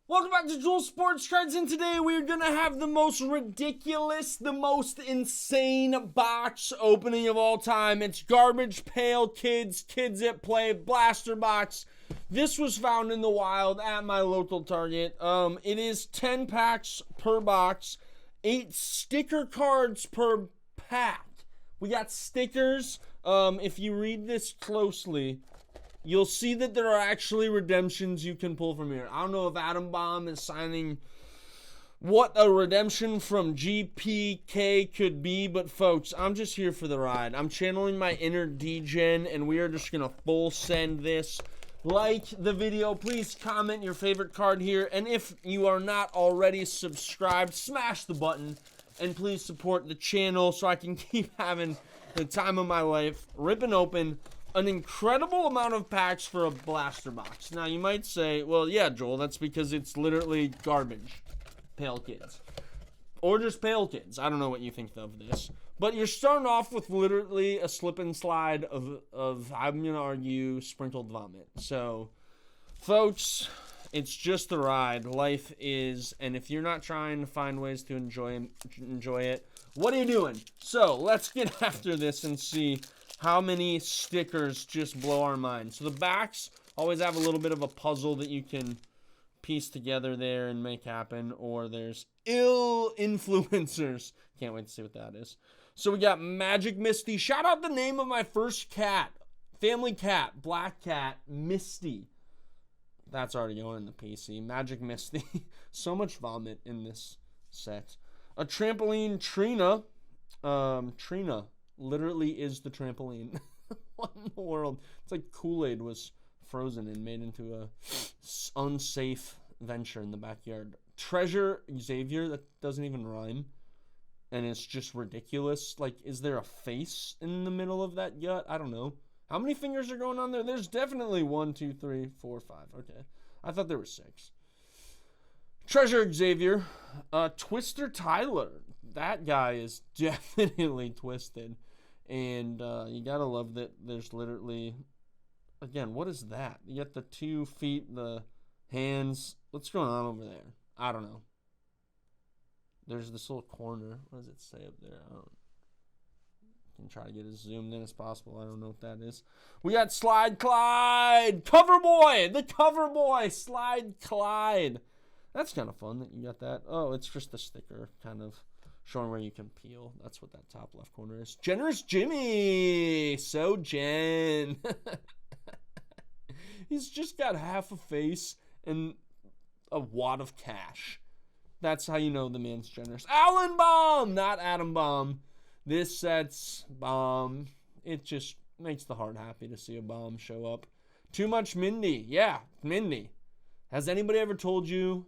Welcome back to Jewel Sports Cards, and today we're going to have the most ridiculous, the most insane box opening of all time. It's Garbage Pail Kids at Play Blaster Box. This was found in the wild at my local Target. It is 10 packs per box, 8 sticker cards per pack. We got stickers. If you read this closely, you'll see that there are actually redemptions you can pull from here. I don't know if Atom Bomb is signing what a redemption from GPK could be, but folks, I'm just here for the ride. I'm channeling my inner D-Gen, and we are just going to full send this. Like the video, please comment your favorite card here, and if you are not already subscribed, smash the button, and please support the channel so I can keep having the time of my life, ripping open an incredible amount of packs for a blaster box. Now, you might say, well, yeah, Joel, that's because it's literally garbage. Pail Kids. Or just Pail Kids. I don't know what you think of this. But you're starting off with literally a slip and slide of I'm going to argue, sprinkled vomit. So, folks, it's just the ride. Life is, and if you're not trying to find ways to enjoy it, what are you doing? So, let's get after this and see how many stickers just blow our mind. So the backs always have a little bit of a puzzle that you can piece together there and make happen. Or there's ill influencers. Can't wait to see what that is. So we got Magic Misty. Shout out the name of my first cat. Family cat. Black cat. Misty. That's already going in the PC. Magic Misty. So much vomit in this set. A trampoline Trina. Trina literally is the trampoline. What in the world? It's like Kool-Aid was frozen and made into a unsafe venture in the backyard. Treasure Xavier, that doesn't even rhyme. And it's just ridiculous. Like, is there a face in the middle of that gut? I don't know. How many fingers are going on there? There's definitely 1, 2, 3, 4, 5. Okay. I thought there were 6. Treasure Xavier. Twister Tyler. That guy is definitely twisted. And you gotta love that there's literally, again, what is that? You got the 2 feet, the hands. What's going on over there? I don't know. There's this little corner. What does it say up there? I can try to get as zoomed in as possible. I don't know what that is. We got Slide Clyde. Cover Boy. The Cover Boy. Slide Clyde. That's kind of fun that you got that. Oh, it's just a sticker, kind of showing where you can peel. That's what that top left corner is. Generous Jimmy. So Jen. He's just got half a face and a wad of cash. That's how you know the man's generous. Alan Bomb, not Atom Bomb. This set's Bomb. It just makes the heart happy to see a bomb show up. Too much Mindy. Yeah, Mindy. Has anybody ever told you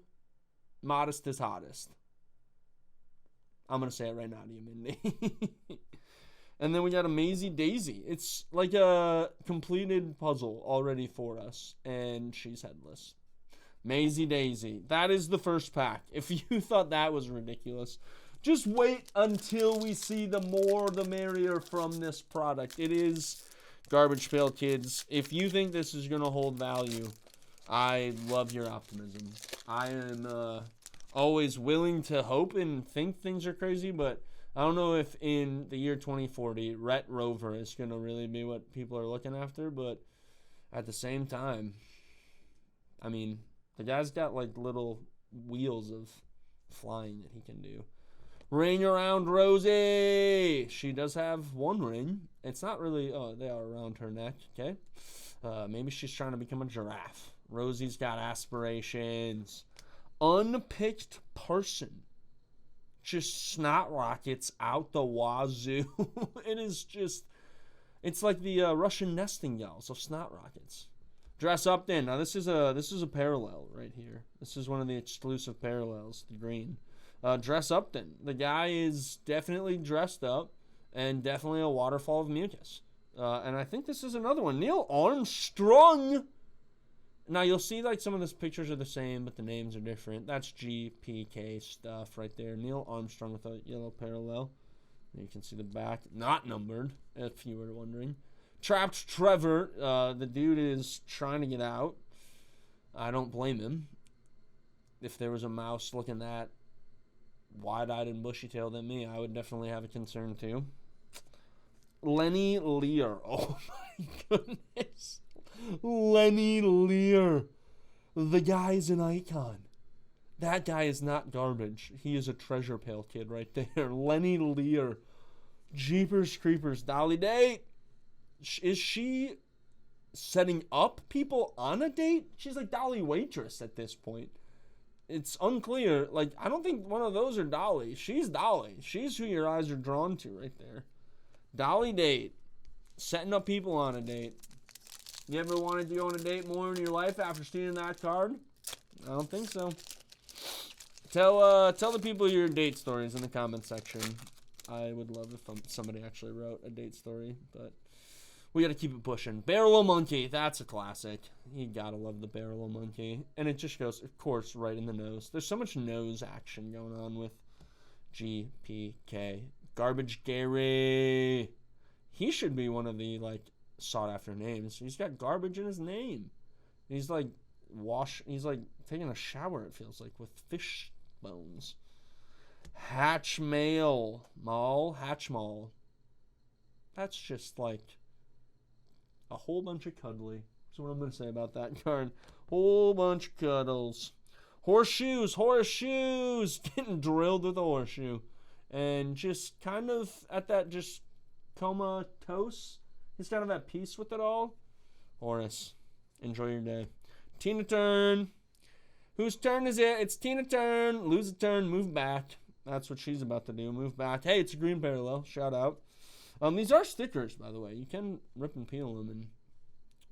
modest is hottest? I'm going to say it right now to you, Mindy. And then we got a Maisie Daisy. It's like a completed puzzle already for us. And she's headless. Maisie Daisy. That is the first pack. If you thought that was ridiculous, just wait until we see the more the merrier from this product. It is Garbage Pail Kids. If you think this is going to hold value, I love your optimism. I am always willing to hope and think things are crazy, but I don't know if in the year 2040, Rhett Rover is going to really be what people are looking after, but at the same time, I mean, the guy's got like little wheels of flying that he can do. Ring around Rosie. She does have one ring. It's not really, oh, they are around her neck, okay? Maybe she's trying to become a giraffe. Rosie's got aspirations. Unpicked person. Just snot rockets out the wazoo. It is just, it's like the Russian nesting dolls of snot rockets. Dress up then. Now this is a parallel right here. This is one of the exclusive parallels, the green. Dress up then. The guy is definitely dressed up and definitely a waterfall of mucus. And I think this is another one. Neil Armstrong. Now you'll see like some of these pictures are the same, but the names are different. That's GPK stuff right there. Neil Armstrong with a yellow parallel. You can see the back, not numbered, if you were wondering. Trapped Trevor. The dude is trying to get out. I don't blame him. if there was a mouse looking that wide-eyed and bushy-tailed than me, I would definitely have a concern too. Lenny Lear. Oh my goodness. Lenny Lear. The guy's an icon. That guy is not garbage. He is a treasure pail kid right there. Lenny Lear. Jeepers Creepers. Dolly Date. Is she setting up people on a date? She's like Dolly Waitress at this point. It's unclear. Like, I don't think one of those are Dolly. She's Dolly. She's who your eyes are drawn to right there. Dolly Date. Setting up people on a date. You ever wanted to go on a date more in your life after seeing that card? I don't think so. Tell the people your date stories in the comment section. I would love if somebody actually wrote a date story, but we got to keep it pushing. Barrel Monkey, that's a classic. You got to love the Barrel Monkey. And it just goes, of course, right in the nose. There's so much nose action going on with GPK. Garbage Gary. He should be one of the, like, sought-after names. He's got garbage in his name. He's, like, taking a shower, it feels like, with fish bones. Hatch Mall. That's just, like, a whole bunch of cuddly. That's what I'm going to say about that card. Whole bunch of cuddles. Horseshoes. Getting drilled with a horseshoe. And just kind of at that just comatose. He's kind of at peace with it all. Horace, enjoy your day. Tina Turn. Whose turn is it? It's Tina Turn. Lose a turn, move back. That's what she's about to do. Move back. Hey, it's a green parallel. Shout out. These are stickers, by the way. You can rip and peel them and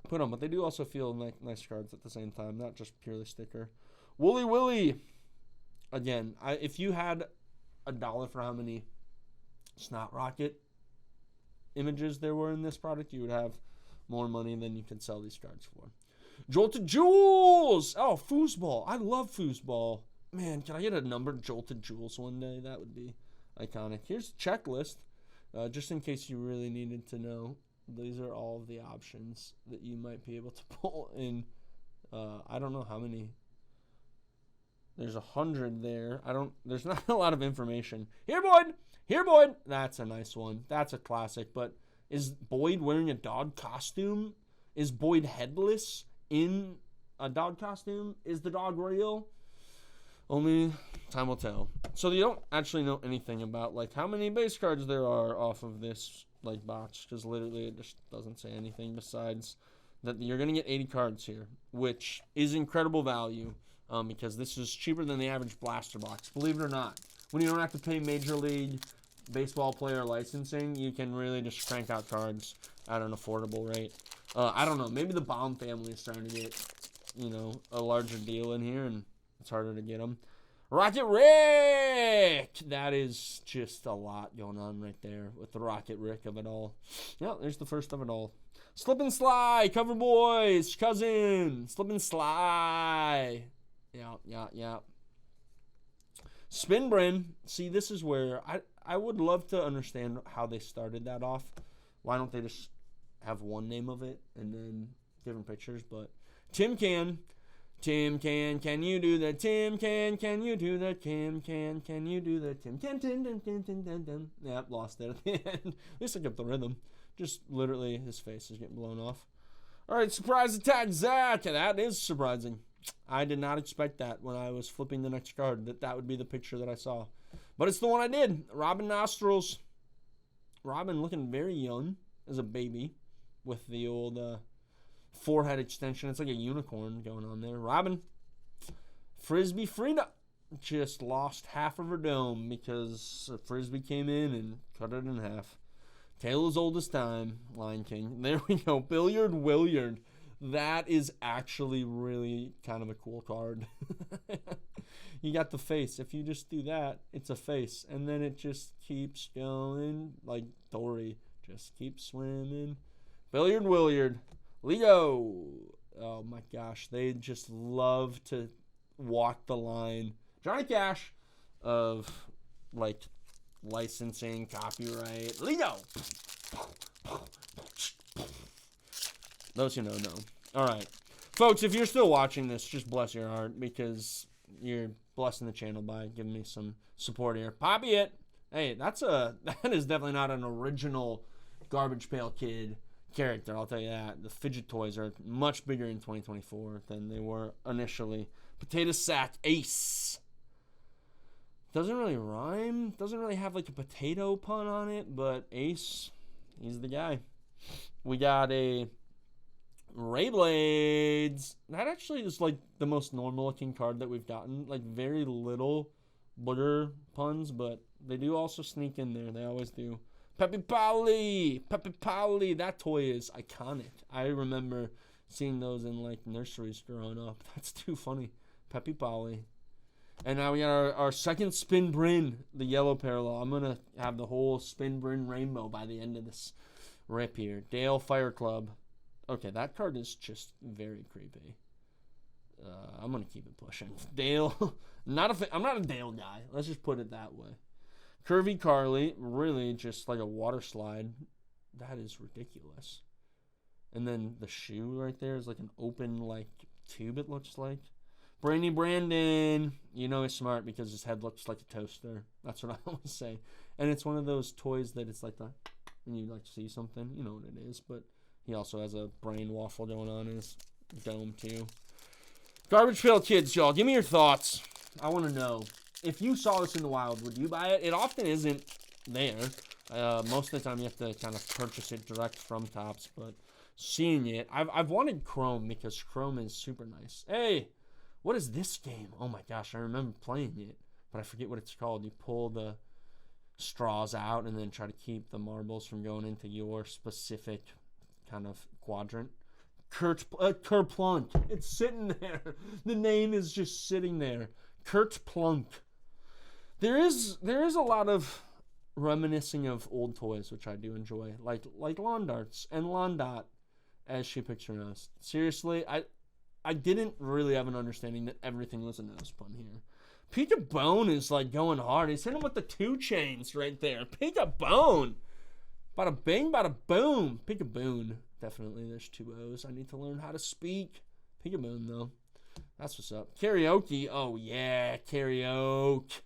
put them, but they do also feel like nice cards at the same time, not just purely sticker. Wooly Willy. Again, if you had $1 for how many Snot Rocket images there were in this product, you would have more money than you can sell these cards for. Jolted Jewels! Oh, foosball. I love foosball. Man, can I get a numbered Jolted Jewels one day? That would be iconic. Here's a checklist. Just in case you really needed to know. These are all of the options that you might be able to pull in. I don't know how many. There's 100 there. There's not a lot of information. Here, Boyd! That's a nice one. That's a classic. But is Boyd wearing a dog costume? Is Boyd headless in a dog costume? Is the dog real? Only time will tell. So you don't actually know anything about like how many base cards there are off of this like box, because literally it just doesn't say anything besides that you're gonna get 80 cards here, which is incredible value. Because this is cheaper than the average blaster box. Believe it or not, when you don't have to pay Major League Baseball player licensing, you can really just crank out cards at an affordable rate. I don't know. Maybe the Baum family is starting to get, a larger deal in here, and it's harder to get them. Rocket Rick! That is just a lot going on right there with the Rocket Rick of it all. Yeah, there's the first of it all. Slip and Slide, Cover Boys, Cousin, Slip and Slide. Yeah. Spinbrin. See, this is where I would love to understand how they started that off. Why don't they just have one name of it and then different pictures? But Tim Can, can you do that? Tim can you do that? Tim can you do that? Tim can. Yep, lost it at the end. At least I kept the rhythm. Just literally his face is getting blown off. All right, Surprise Attack Zach. That is surprising. I did not expect that when I was flipping the next card, that would be the picture that I saw. But it's the one I did. Robin Nostrils. Robin looking very young as a baby with the old forehead extension. It's like a unicorn going on there. Robin. Frisbee Frida just lost half of her dome because a Frisbee came in and cut it in half. Tale as old as time. Lion King. There we go. Billiard Williard. That is actually really kind of a cool card. You got the face. If you just do that, it's a face. And then it just keeps going. Like Dory. Just keeps swimming. Billiard Williard. Leo. Oh my gosh. They just love to walk the line. Johnny Cash of like licensing, copyright. Leo. Those who know. All right. Folks, if you're still watching this, just bless your heart, because you're blessing the channel by giving me some support here. Poppy it. Hey, that is definitely not an original Garbage Pail Kid character, I'll tell you that. The fidget toys are much bigger in 2024 than they were initially. Potato Sack Ace. Doesn't really rhyme. Doesn't really have like a potato pun on it, but Ace, he's the guy. We got a Ray Blades. That actually is like the most normal looking card that we've gotten. Like very little booger puns, but they do also sneak in there. They always do. Peppy Polly. Peppy Polly. That toy is iconic. I remember seeing those in like nurseries growing up. That's too funny. Peppy Polly. And now we got our second Spin Bryn, the yellow parallel. I'm going to have the whole Spin Bryn rainbow by the end of this rip here. Dale Fire Club. Okay, that card is just very creepy. I'm going to keep it pushing. Dale. I'm not a Dale guy. Let's just put it that way. Curvy Carly. Really just like a water slide. That is ridiculous. And then the shoe right there is like an open like tube, it looks like. Brainy Brandon. You know he's smart because his head looks like a toaster. That's what I always say. And it's one of those toys that it's like the, and you like see something. You know what it is. But he also has a brain waffle going on in his dome too. Garbage Pail Kids, y'all. Give me your thoughts. I want to know. If you saw this in the wild, would you buy it? It often isn't there. Most of the time you have to kind of purchase it direct from Topps. But seeing it, I've wanted Chrome because Chrome is super nice. Hey! What is this game? Oh my gosh, I remember playing it, but I forget what it's called. You pull the straws out and then try to keep the marbles from going into your specific kind of quadrant. Kerplunk. It's sitting there. The name is just sitting there. Kerplunk. There is a lot of reminiscing of old toys, which I do enjoy, like Lawn Darts and Lawn Dot, as she pictures. Seriously, I didn't really have an understanding that everything was a nose pun here. Peekabone is like going hard. He's hitting him with the 2 chains right there. Peekabone. Bada bing, bada boom. Peekaboon. Definitely, there's 2 O's. I need to learn how to speak. Peekaboon, though. That's what's up. Karaoke. Oh, yeah. Karaoke.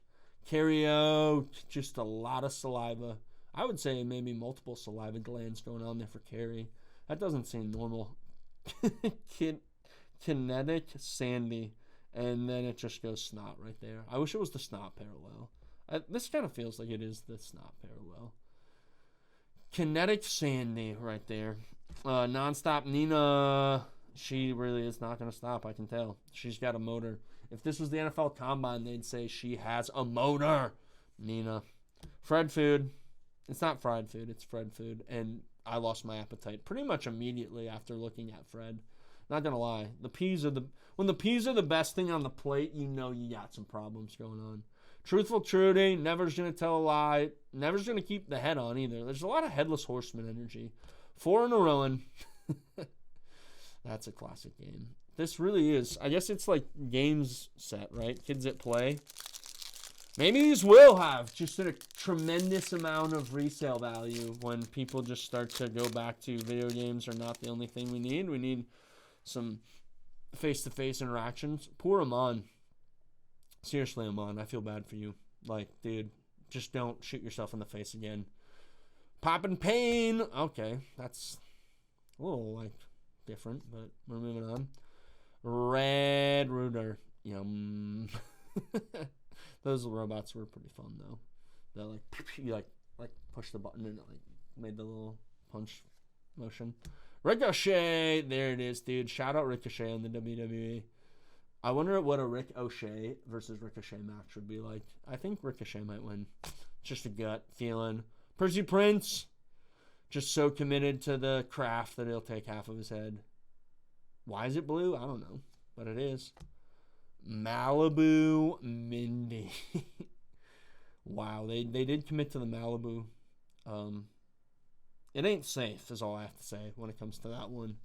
Karaoke. Just a lot of saliva. I would say maybe multiple saliva glands going on there for Carrie. That doesn't seem normal. Kinetic Sandy, and then it just goes snot right there. I wish it was the snot parallel. This kind of feels like it is the snot parallel. Kinetic Sandy right there. Nonstop Nina. She really is not going to stop, I can tell. She's got a motor. If this was the NFL Combine, they'd say she has a motor. Nina. Fred food. It's not fried food, it's Fred food. And I lost my appetite pretty much immediately after looking at Fred. Not gonna lie, when the peas are the best thing on the plate, you know you got some problems going on. Truthful Trudy, never's gonna tell a lie, never's gonna keep the head on either. There's a lot of Headless Horseman energy. 4 in a row. That's a classic game. This really is. I guess it's like games set, right? Kids that play. Maybe these will have just a tremendous amount of resale value when people just start to go back to video games are not the only thing we need. We need some face-to-face interactions. Poor Amon. Seriously, Amon, I feel bad for you. Like, dude, just don't shoot yourself in the face again. Poppin' Pain. Okay, that's a little, like, different, but we're moving on. Red Rooter. Yum. Those robots were pretty fun, though. They you like push the button and it like made the little punch motion. Ricochet, there it is, dude. Shout out Ricochet in the WWE. I wonder what a Rick O'Shea versus Ricochet match would be like. I think Ricochet might win. Just a gut feeling. Percy Prince, just so committed to the craft that he'll take half of his head. Why is it blue? I don't know, but it is. Malibu Mindy. Wow, they did commit to the Malibu. It ain't safe, is all I have to say when it comes to that one.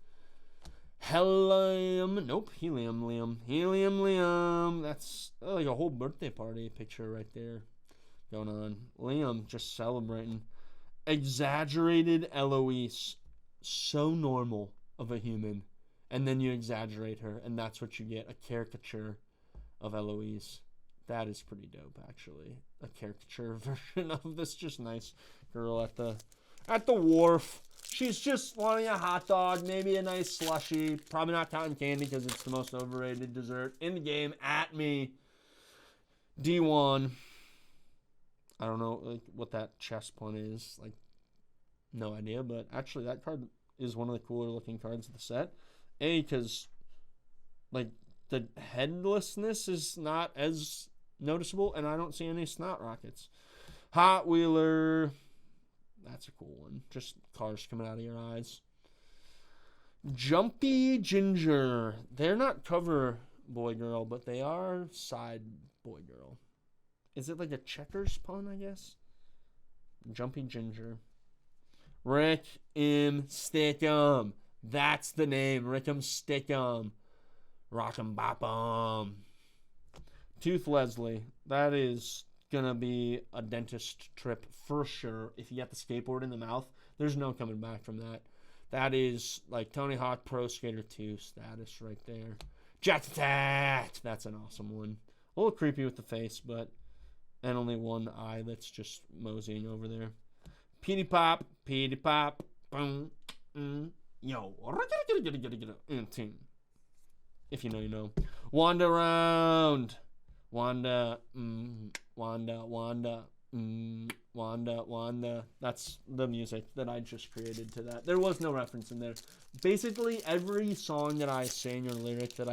Helium. Nope, Helium Liam. Helium Liam. That's like a whole birthday party picture right there going on. Liam just celebrating. Exaggerated Eloise. So normal of a human. And then you exaggerate her, and that's what you get. A caricature of Eloise. That is pretty dope, actually. A caricature version of this just nice girl at the wharf. She's just wanting a hot dog, maybe a nice slushie. Probably not cotton candy because it's the most overrated dessert in the game. At me. D1. I don't know like what that chest one is. Like, no idea. But actually, that card is one of the cooler looking cards of the set. Because, like, the headlessness is not as noticeable, and I don't see any snot rockets. Hot Wheeler. That's a cool one. Just cars coming out of your eyes. Jumpy Ginger. They're not cover boy girl, but they are side boy girl. Is it like a checkers pun, I guess? Jumpy Ginger. Rick M. Stickum. That's the name. Rick M. Stickum. Rock'em Bop'em. Tooth Leslie. That is gonna be a dentist trip for sure. If you get the skateboard in the mouth, there's no coming back from that. That is like Tony Hawk Pro Skater 2 status right there. Jet Attack! That's an awesome one. A little creepy with the face, but and only one eye that's just moseying over there. Petey Pop, boom, yo. If you know, you know. Wanda Round. Wanda, Wanda. That's the music that I just created to that. There was no reference in there. Basically, every song that I sing or lyric that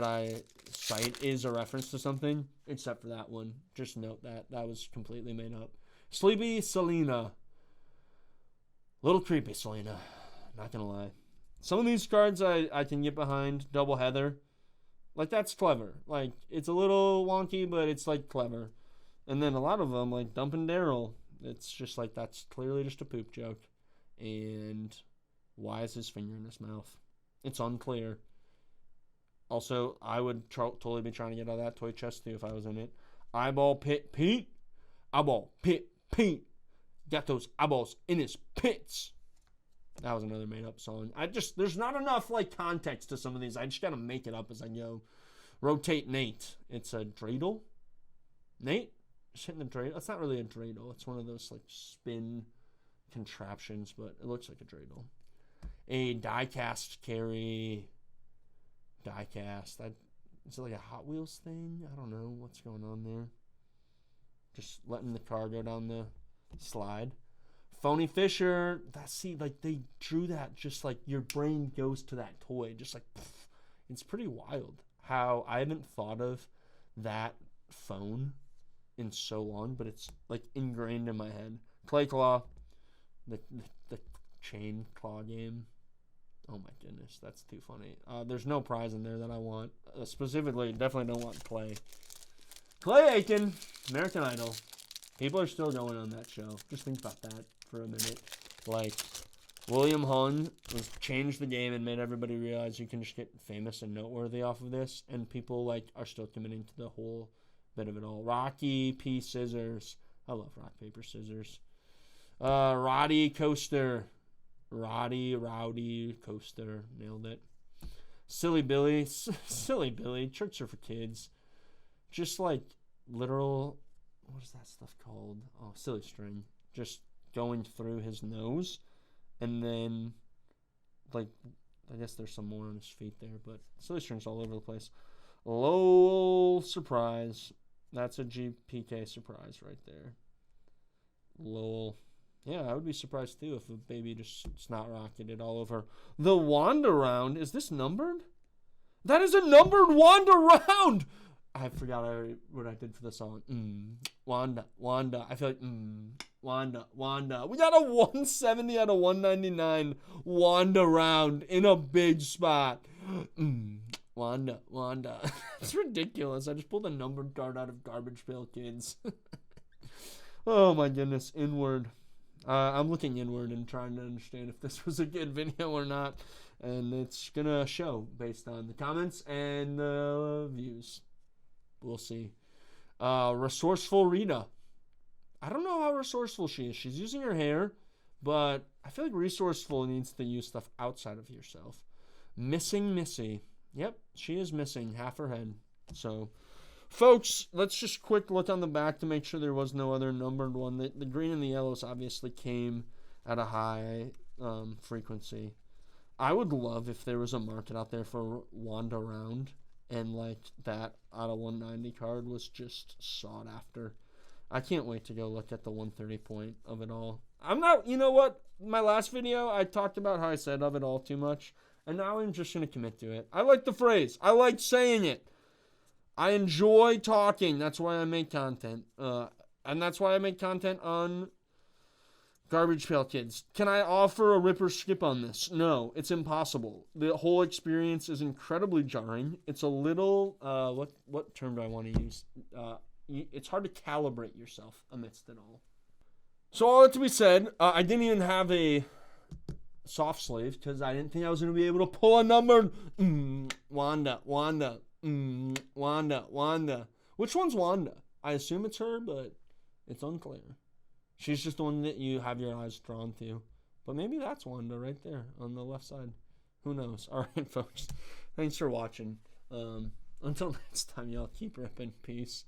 I cite is a reference to something, except for that one. Just note that. That was completely made up. Sleepy Selena. Little creepy Selena. Not gonna lie. Some of these cards I can get behind. Double Heather. Like, that's clever. Like, it's a little wonky, but it's, like, clever. And then a lot of them, like Dumpin' Daryl, it's just like, that's clearly just a poop joke. And why is his finger in his mouth? It's unclear. Also, I would totally be trying to get out of that toy chest, too, if I was in it. Eyeball Pit Pete. Eyeball Pit Pete. Got those eyeballs in his pits. That was another made-up song. There's not enough, like, context to some of these. I just gotta make it up as I go. Rotate Nate. It's a dreidel. Nate? Just hitting the dreidel. It's not really a dreidel. It's one of those, like, spin contraptions, but it looks like a dreidel. A die-cast carry. Die-cast. Is it like a Hot Wheels thing? I don't know what's going on there. Just letting the car go down the slide. Phony Fisher, like they drew that just like your brain goes to that toy. Just like, pff, it's pretty wild how I haven't thought of that phone in so long, but it's like ingrained in my head. Clay Claw, the chain claw game. Oh my goodness, that's too funny. There's no prize in there that I want. Specifically, definitely don't want Clay. Clay Aiken, American Idol. People are still going on that show. Just think about that for a minute. Like, William Hung was changed the game and made everybody realize you can just get famous and noteworthy off of this, and people like are still committing to the whole bit of it all. Rocky P. Scissors. I love rock, paper, scissors. Rowdy Coaster. Rowdy Coaster. Nailed it. Silly Billy. Silly Billy. Tricks are for kids. Just like literal, what is that stuff called? Oh, silly string. Just going through his nose. And then, like, I guess there's some more on his feet there, but silly string's all over the place. Lowell Surprise. That's a GPK surprise right there. Lowell. Yeah, I would be surprised too if a baby just snot rocketed all over. The Wanda Round. Is this numbered? That is a numbered Wanda Round! I forgot what I did for the song. Wanda. I feel like, Wanda. We got a 170 out of 199 Wanda Round in a big spot. Wanda. It's ridiculous. I just pulled a numbered card out of Garbage Pail Kids. Oh my goodness. Inward. I'm looking inward and trying to understand if this was a good video or not. And it's going to show based on the comments and the views. We'll see. Resourceful Rita. I don't know how resourceful she is. She's using her hair, but I feel like resourceful needs to use stuff outside of yourself. Missing Missy. Yep, she is missing half her head. So Folks, let's just quick look on the back to make sure there was no other numbered one. The green and the yellows obviously came at a high frequency. I would love if there was a market out there for Wanda Round, and like that out of 190 card was just sought after. I can't wait to go look at the 130 point of it all. I'm not, you know what? My last video, I talked about how I said of it all too much, and now I'm just going to commit to it. I like the phrase. I like saying it. I enjoy talking. That's why I make content. And that's why I make content on Garbage Pail Kids. Can I offer a rip or skip on this? No, it's impossible. The whole experience is incredibly jarring. It's a little, what term do I want to use? It's hard to calibrate yourself amidst it all. So all that to be said, I didn't even have a soft sleeve because I didn't think I was going to be able to pull a number. Wanda. Which one's Wanda? I assume it's her, but it's unclear. She's just the one that you have your eyes drawn to. But maybe that's Wanda right there on the left side. Who knows? All right, folks. Thanks for watching. Until next time, y'all keep ripping. Peace.